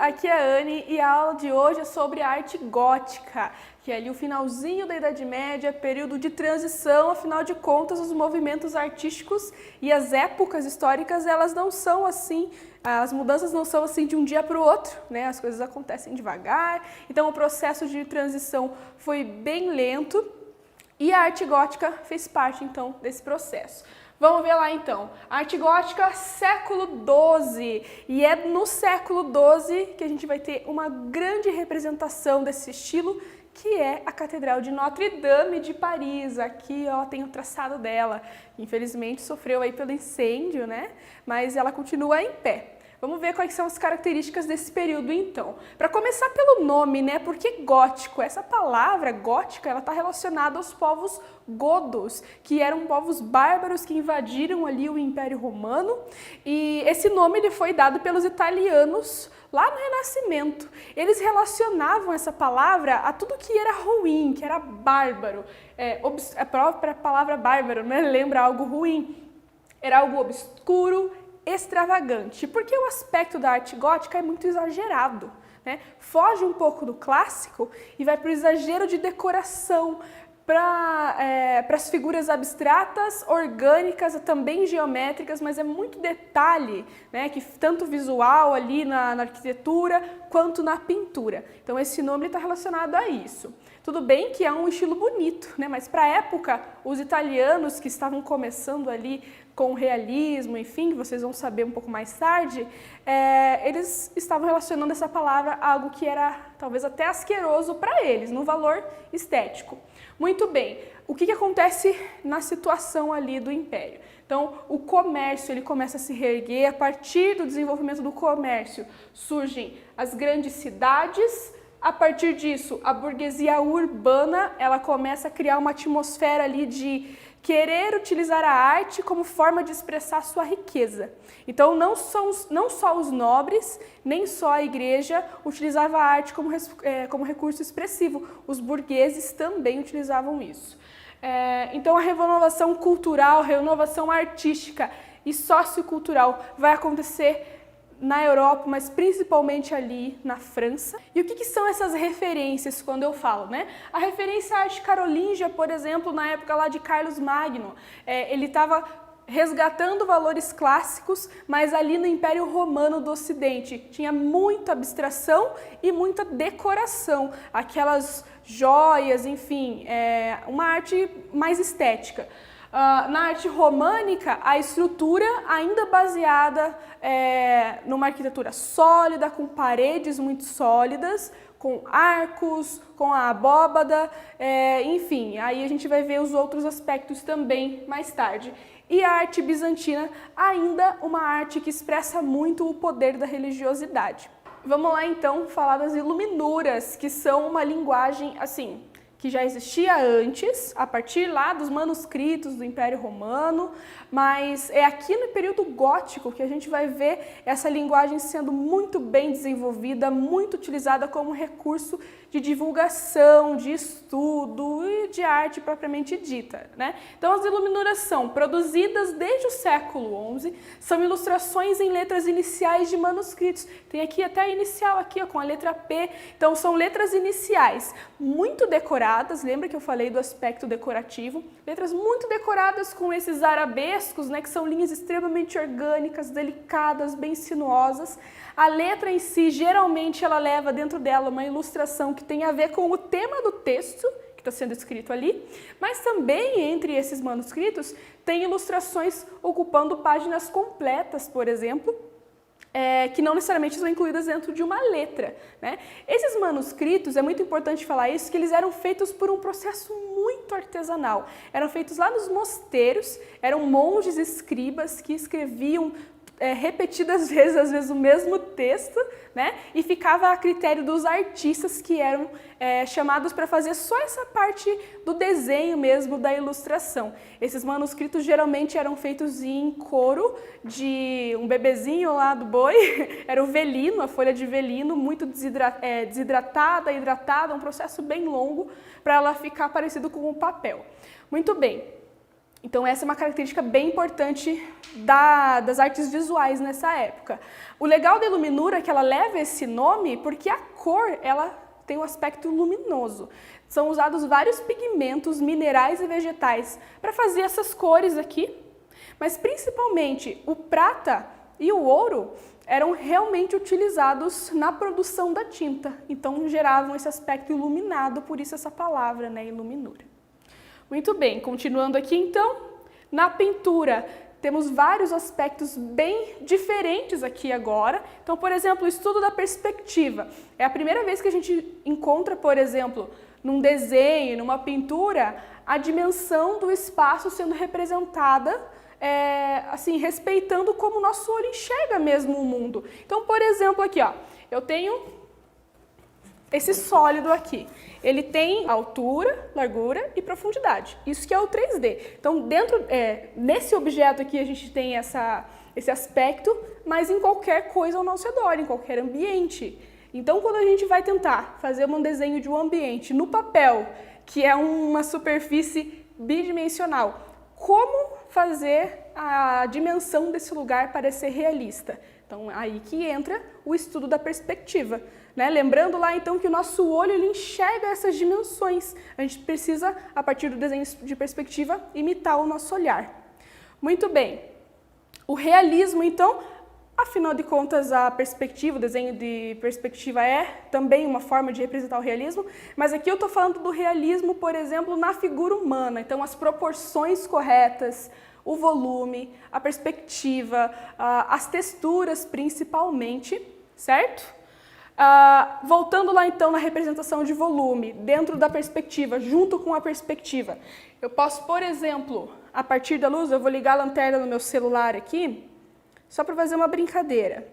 aqui é a Anne e a aula de hoje é sobre a arte gótica, que é ali o finalzinho da Idade Média, período de transição, afinal de contas os movimentos artísticos e as épocas históricas elas não são assim, as mudanças não são assim de um dia para o outro, né? As coisas acontecem devagar, então o processo de transição foi bem lento e a arte gótica fez parte então desse processo. Vamos ver lá então, arte gótica século XII, e é no século XII que a gente vai ter uma grande representação desse estilo, que é a Catedral de Notre-Dame de Paris. Aqui ó, tem o traçado dela, infelizmente sofreu aí pelo incêndio, né? Mas ela continua em pé. Vamos ver quais são as características desse período então. Para começar pelo nome, né? Porque gótico, essa palavra gótica, ela está relacionada aos povos godos, que eram povos bárbaros que invadiram ali o Império Romano, e esse nome ele foi dado pelos italianos lá no Renascimento. Eles relacionavam essa palavra a tudo que era ruim, que era bárbaro. A própria palavra bárbaro, né? Lembra algo ruim. Era algo obscuro, extravagante, porque o aspecto da arte gótica é muito exagerado, né? Foge um pouco do clássico e vai para o exagero de decoração, para as figuras abstratas, orgânicas, também geométricas, mas é muito detalhe, né? Que tanto visual ali na arquitetura quanto na pintura. Então esse nome está relacionado a isso. Tudo bem que é um estilo bonito, né? Mas para a época, os italianos que estavam começando ali com o realismo, enfim, que vocês vão saber um pouco mais tarde, eles estavam relacionando essa palavra a algo que era talvez até asqueroso para eles, no valor estético. Muito bem, o que acontece na situação ali do Império? Então, o comércio ele começa a se reerguer, a partir do desenvolvimento do comércio surgem as grandes cidades. A partir disso, a burguesia urbana ela começa a criar uma atmosfera ali de querer utilizar a arte como forma de expressar sua riqueza. Então, não só os nobres, nem só a igreja utilizava a arte como recurso expressivo, os burgueses também utilizavam isso. Então, a renovação cultural, renovação artística e sociocultural vai acontecer na Europa, mas principalmente ali na França. E o que são essas referências quando eu falo, né? A referência à arte carolíngia, por exemplo, na época lá de Carlos Magno, ele estava resgatando valores clássicos, mas ali no Império Romano do Ocidente tinha muita abstração e muita decoração, aquelas joias, enfim, uma arte mais estética. Na arte românica, a estrutura ainda baseada numa arquitetura sólida, com paredes muito sólidas, com arcos, com a abóbada, enfim, aí a gente vai ver os outros aspectos também mais tarde. E a arte bizantina, ainda uma arte que expressa muito o poder da religiosidade. Vamos lá então falar das iluminuras, que são uma linguagem assim, que já existia antes, a partir lá dos manuscritos do Império Romano, mas é aqui no período gótico que a gente vai ver essa linguagem sendo muito bem desenvolvida, muito utilizada como recurso de divulgação, de estudo e de arte propriamente dita, né? Então as iluminuras são produzidas desde o século XI, são ilustrações em letras iniciais de manuscritos. Tem aqui até a inicial aqui, ó, com a letra P, então são letras iniciais muito decoradas, lembra que eu falei do aspecto decorativo? Letras muito decoradas com esses arabescos, né, que são linhas extremamente orgânicas, delicadas, bem sinuosas. A letra em si, geralmente, ela leva dentro dela uma ilustração que tem a ver com o tema do texto que está sendo escrito ali, mas também entre esses manuscritos tem ilustrações ocupando páginas completas, por exemplo, que não necessariamente são incluídas dentro de uma letra, né? Esses manuscritos, é muito importante falar isso, que eles eram feitos por um processo muito artesanal. Eram feitos lá nos mosteiros, eram monges escribas que escreviam repetidas vezes, às vezes, o mesmo texto, né? E ficava a critério dos artistas que eram chamados para fazer só essa parte do desenho mesmo, da ilustração. Esses manuscritos geralmente eram feitos em couro de um bebezinho lá do boi, era o velino, a folha de velino, muito desidratada, hidratada, um processo bem longo para ela ficar parecido com o papel. Muito bem. Então essa é uma característica bem importante das artes visuais nessa época. O legal da iluminura é que ela leva esse nome porque a cor, ela tem um aspecto luminoso. São usados vários pigmentos, minerais e vegetais para fazer essas cores aqui, mas principalmente o prata e o ouro eram realmente utilizados na produção da tinta, então geravam esse aspecto iluminado, por isso essa palavra, né, iluminura. Muito bem, continuando aqui então, na pintura temos vários aspectos bem diferentes aqui agora. Então, por exemplo, o estudo da perspectiva. É a primeira vez que a gente encontra, por exemplo, num desenho, numa pintura, a dimensão do espaço sendo representada, assim, respeitando como o nosso olho enxerga mesmo o mundo. Então, por exemplo, aqui, ó, eu tenho esse sólido aqui. Ele tem altura, largura e profundidade. Isso que é o 3D. Então, nesse objeto aqui a gente tem esse aspecto, mas em qualquer coisa ao nosso redor, em qualquer ambiente. Então, quando a gente vai tentar fazer um desenho de um ambiente no papel, que é uma superfície bidimensional, como fazer a dimensão desse lugar parecer realista? Então, aí que entra o estudo da perspectiva, né? Lembrando lá, então, que o nosso olho ele enxerga essas dimensões. A gente precisa, a partir do desenho de perspectiva, imitar o nosso olhar. Muito bem. O realismo, então, afinal de contas, a perspectiva, o desenho de perspectiva é também uma forma de representar o realismo, mas aqui eu estou falando do realismo, por exemplo, na figura humana. Então, as proporções corretas, o volume, a perspectiva, as texturas principalmente, certo? Voltando lá então na representação de volume, dentro da perspectiva, junto com a perspectiva, eu posso, por exemplo, a partir da luz, eu vou ligar a lanterna no meu celular aqui, só para fazer uma brincadeira.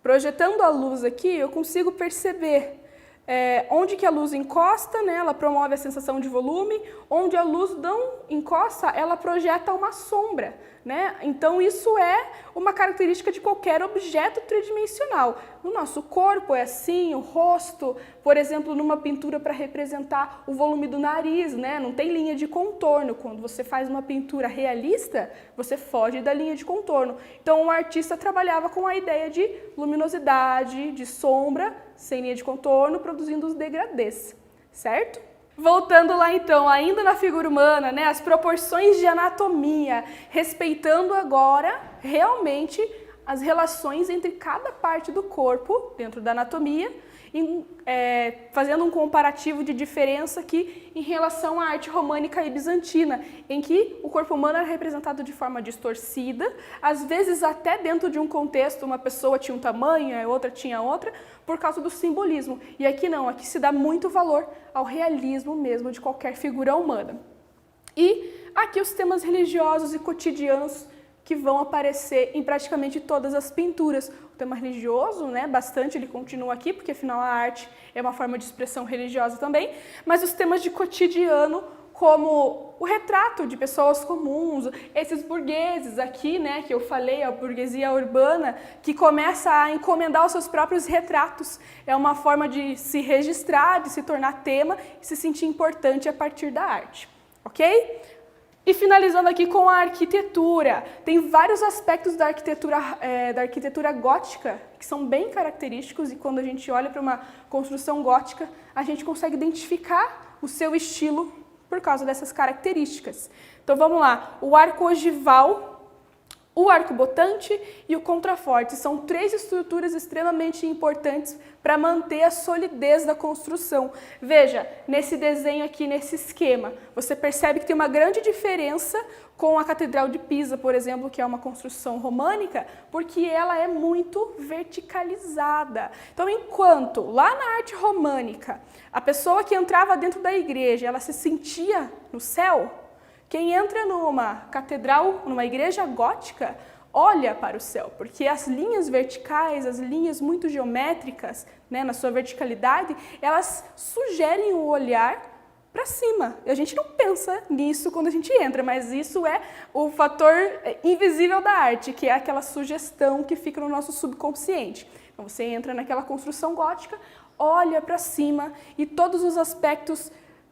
Projetando a luz aqui, eu consigo perceber onde que a luz encosta, né, ela promove a sensação de volume, onde a luz não encosta, ela projeta uma sombra, né? Então isso é uma característica de qualquer objeto tridimensional. No nosso corpo é assim, o rosto, por exemplo, numa pintura para representar o volume do nariz, né? Não tem linha de contorno. Quando você faz uma pintura realista, você foge da linha de contorno. Então o artista trabalhava com a ideia de luminosidade, de sombra, sem linha de contorno, produzindo os degradês, certo? Voltando lá então, ainda na figura humana, né, as proporções de anatomia, respeitando agora realmente as relações entre cada parte do corpo dentro da anatomia, fazendo um comparativo de diferença aqui em relação à arte românica e bizantina, em que o corpo humano era representado de forma distorcida, às vezes até dentro de um contexto, uma pessoa tinha um tamanho, a outra tinha outra, por causa do simbolismo. E aqui não, aqui se dá muito valor ao realismo mesmo de qualquer figura humana. E aqui os temas religiosos e cotidianos que vão aparecer em praticamente todas as pinturas. O tema religioso, né, bastante, ele continua aqui, porque afinal a arte é uma forma de expressão religiosa também, mas os temas de cotidiano, como o retrato de pessoas comuns, esses burgueses aqui, né, que eu falei, a burguesia urbana, que começa a encomendar os seus próprios retratos. É uma forma de se registrar, de se tornar tema e se sentir importante a partir da arte, ok? E finalizando aqui com a arquitetura, tem vários aspectos da arquitetura gótica que são bem característicos e quando a gente olha para uma construção gótica, a gente consegue identificar o seu estilo por causa dessas características. Então vamos lá, o arco ogival, o arco-botante e o contraforte são três estruturas extremamente importantes para manter a solidez da construção. Veja, nesse desenho aqui, nesse esquema, você percebe que tem uma grande diferença com a Catedral de Pisa, por exemplo, que é uma construção românica, porque ela é muito verticalizada. Então, enquanto lá na arte românica, a pessoa que entrava dentro da igreja, ela se sentia no céu, quem entra numa catedral, numa igreja gótica, olha para o céu, porque as linhas verticais, as linhas muito geométricas, né, na sua verticalidade, elas sugerem o olhar para cima. E a gente não pensa nisso quando a gente entra, mas isso é o fator invisível da arte, que é aquela sugestão que fica no nosso subconsciente. Então você entra naquela construção gótica, olha para cima e todos os aspectos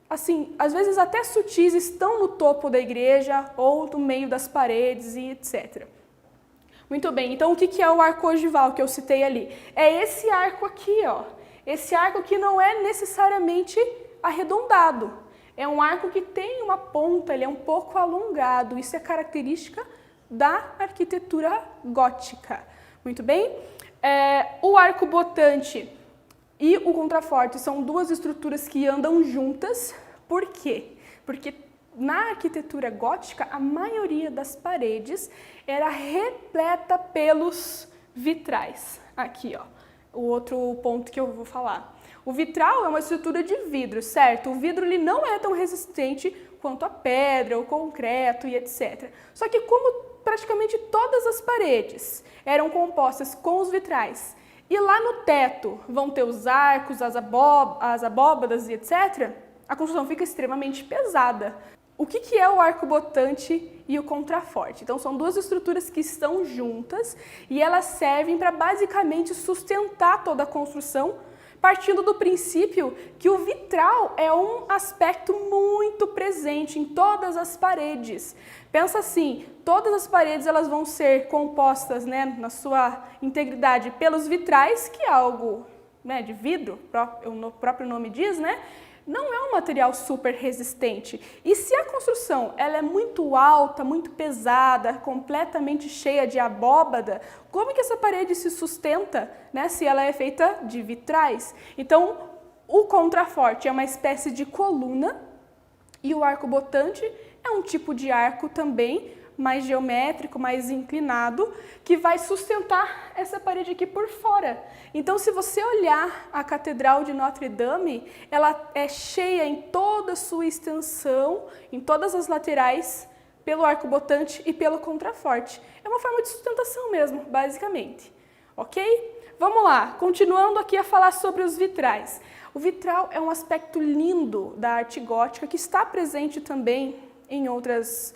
assim, às vezes até sutis, estão no topo da igreja ou no meio das paredes e etc. Muito bem, então o que é o arco ogival que eu citei ali? É esse arco aqui, ó. Esse arco que não é necessariamente arredondado. É um arco que tem uma ponta, ele é um pouco alongado. Isso é característica da arquitetura gótica. Muito bem? O arco botante e o contraforte são duas estruturas que andam juntas. Por quê? Porque na arquitetura gótica, a maioria das paredes era repleta pelos vitrais. Aqui, ó, o outro ponto que eu vou falar. O vitral é uma estrutura de vidro, certo? O vidro ele não é tão resistente quanto a pedra, o concreto e etc. Só que como praticamente todas as paredes eram compostas com os vitrais e lá no teto vão ter os arcos, as abóbadas e etc., a construção fica extremamente pesada. O que é o arco botante e o contraforte? Então, são duas estruturas que estão juntas e elas servem para basicamente sustentar toda a construção, partindo do princípio que o vitral é um aspecto muito presente em todas as paredes. Pensa assim, todas as paredes elas vão ser compostas, né, na sua integridade pelos vitrais, que é algo, né, de vidro, o próprio nome diz, né? Não é um material super resistente. E se a construção ela é muito alta, muito pesada, completamente cheia de abóbada, como que essa parede se sustenta, né, se ela é feita de vitrais? Então, o contraforte é uma espécie de coluna e o arco botante é um tipo de arco também, mais geométrico, mais inclinado, que vai sustentar essa parede aqui por fora. Então, se você olhar a Catedral de Notre-Dame, ela é cheia em toda a sua extensão, em todas as laterais, pelo arco botante e pelo contraforte. É uma forma de sustentação mesmo, basicamente. Ok? Vamos lá, continuando aqui a falar sobre os vitrais. O vitral é um aspecto lindo da arte gótica que está presente também em outros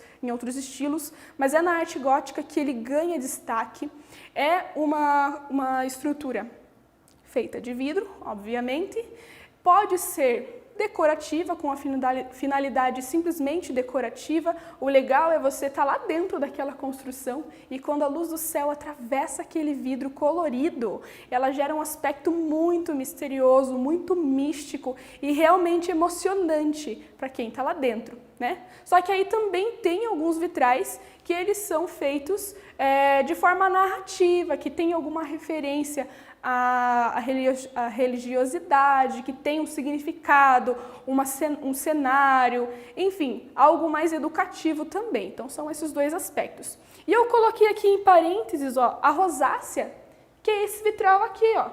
estilos, mas é na arte gótica que ele ganha destaque. É uma estrutura feita de vidro, obviamente, pode ser decorativa, com a finalidade simplesmente decorativa. O legal é você estar lá dentro daquela construção e quando a luz do céu atravessa aquele vidro colorido, ela gera um aspecto muito misterioso, muito místico e realmente emocionante para quem está lá dentro, né? Só que aí também tem alguns vitrais que eles são feitos de forma narrativa, que tem alguma referência a religiosidade, que tem um significado, um cenário, enfim, algo mais educativo também. Então, são esses dois aspectos. E eu coloquei aqui em parênteses, ó, a rosácea, que é esse vitral aqui, ó.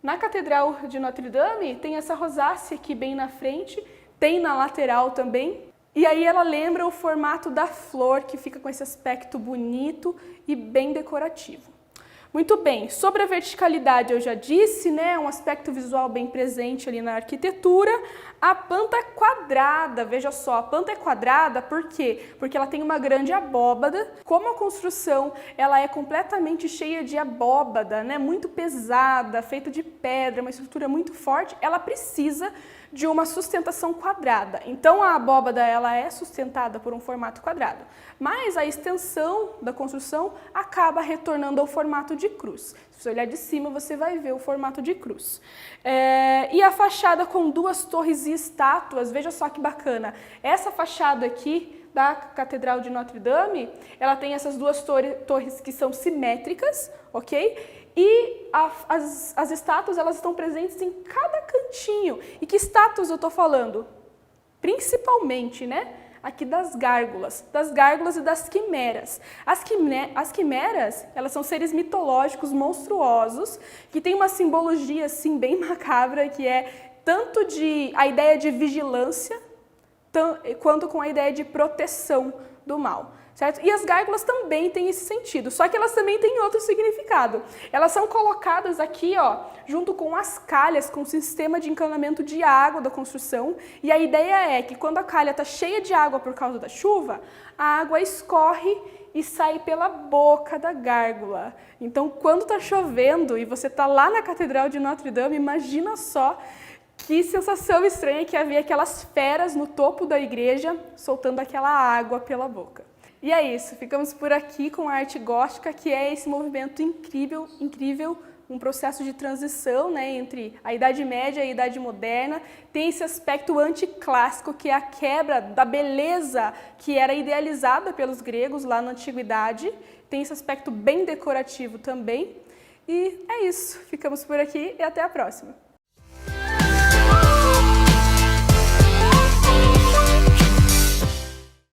Na Catedral de Notre-Dame tem essa rosácea aqui bem na frente, tem na lateral também. E aí ela lembra o formato da flor, que fica com esse aspecto bonito e bem decorativo. Muito bem, sobre a verticalidade eu já disse, né, um aspecto visual bem presente ali na arquitetura. A planta quadrada, veja só, a planta é quadrada por quê? Porque ela tem uma grande abóbada. Como a construção ela é completamente cheia de abóbada, né, muito pesada, feita de pedra, uma estrutura muito forte, ela precisa de uma sustentação quadrada. Então a abóbada ela é sustentada por um formato quadrado, mas a extensão da construção acaba retornando ao formato de cruz. Se você olhar de cima, você vai ver o formato de cruz. E a fachada com duas torres e estátuas, veja só que bacana. Essa fachada aqui da Catedral de Notre-Dame, ela tem essas duas torres que são simétricas, ok? E as estátuas elas estão presentes em cada cantinho. E que estátuas eu estou falando? Principalmente, né? Aqui das gárgulas e das quimeras. As quimeras, elas são seres mitológicos monstruosos que têm uma simbologia assim bem macabra, que é tanto a ideia de vigilância quanto com a ideia de proteção do mal. Certo? E as gárgulas também têm esse sentido, só que elas também têm outro significado. Elas são colocadas aqui, ó, junto com as calhas, com o sistema de encanamento de água da construção. E a ideia é que quando a calha está cheia de água por causa da chuva, a água escorre e sai pela boca da gárgula. Então, quando está chovendo e você está lá na Catedral de Notre-Dame, imagina só Que sensação estranha que havia aquelas feras no topo da igreja soltando aquela água pela boca. E é isso, ficamos por aqui com a arte gótica, que é esse movimento incrível, um processo de transição, né, entre a Idade Média e a Idade Moderna. Tem esse aspecto anticlássico, que é a quebra da beleza que era idealizada pelos gregos lá na Antiguidade. Tem esse aspecto bem decorativo também. E é isso, ficamos por aqui e até a próxima!